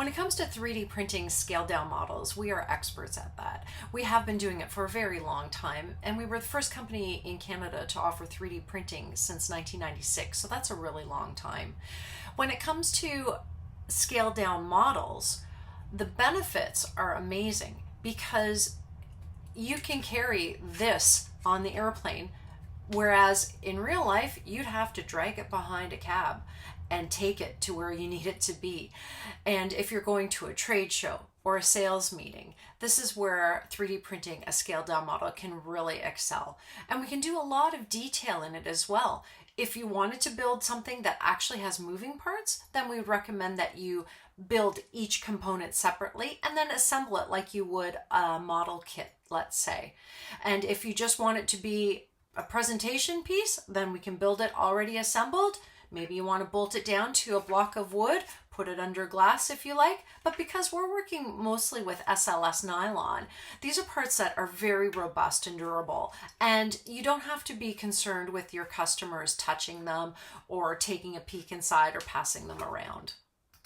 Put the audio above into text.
When it comes to 3D printing scaled down models, we are experts at that. We have been doing it for a very long time, and we were the first company in Canada to offer 3D printing since 1996, so that's a really long time. When it comes to scaled down models, the benefits are amazing because you can carry this on the airplane, whereas in real life, you'd have to drag it behind a cab and take it to where you need it to be. And if you're going to a trade show or a sales meeting, this is where 3D printing a scaled down model can really excel. And we can do a lot of detail in it as well. If you wanted to build something that actually has moving parts, then we would recommend that you build each component separately and then assemble it like you would a model kit, let's say. And if you just want it to be a presentation piece, then we can build it already assembled. Maybe you want to bolt it down to a block of wood, put it under glass if you like, but because we're working mostly with SLS nylon, these are parts that are very robust and durable, and you don't have to be concerned with your customers touching them or taking a peek inside or passing them around.